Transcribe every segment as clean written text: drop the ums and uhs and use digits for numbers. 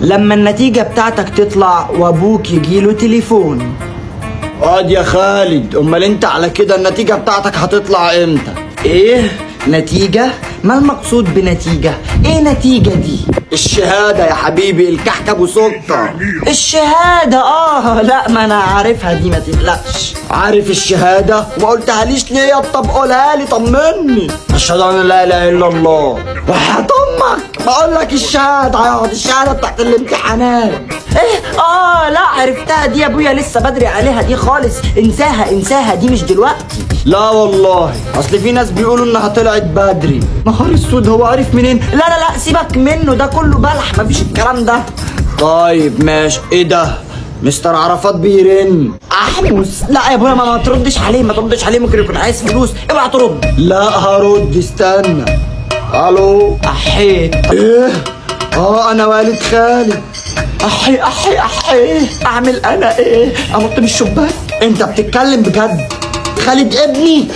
لما النتيجة بتاعتك تطلع وابوك يجيله تليفون. اقعد يا خالد، امال انت على كده النتيجة بتاعتك هتطلع امتى؟ ايه نتيجة؟ ما المقصود بنتيجة؟ ايه نتيجة دي؟ الشهادة يا حبيبي، الكحك ابو سكر. الشهادة لا ما انا عارفها دي، ما تقلقش. عارف الشهادة وما قلتها ليش ليه؟ طب قولها لي طمني. اشهد ان لا اله الا الله. وحياة امك بقول لك الشهادة هيقعد، الشهادة بتاعت الامتحانات. ايه لا عرفتها دي يا ابويا، لسه بدري عليها دي خالص، انساها انساها دي مش دلوقتي. لا والله اصل في ناس بيقولوا انها طلعت بدري. نهار اسود، هو عارف منين؟ لا لا لا سيبك منه، ده كله بلح مفيش الكلام ده. طيب ماشي. ايه ده؟ مستر عرفات بيرن. احمس. لا يا ابويا ما تردش عليه، ما تردش عليه، ممكن يكون عايز فلوس، اوعى ترد. لا هرد، استنى. الو. احي. ايه؟ انا والد خالد. احي احي احي. اعمل انا ايه؟ انط من الشباك؟ انت بتتكلم بجد؟ خالد ابني؟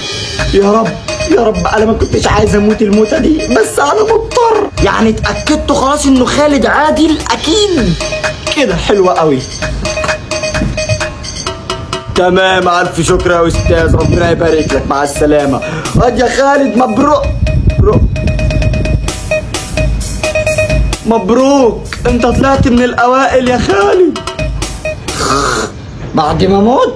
يا رب يا رب، انا ما كنتش عايز اموت الموتة دي، بس انا مضطر. يعني اتأكدت خلاص انه خالد عادل اكيد كده؟ حلوة قوي. تمام، الف شكر يا استاذ، ربنا يبارك لك، مع السلامة. قد يا خالد، مبروك مبروك، انت طلعت من الاوائل يا خالد. بعد ما موت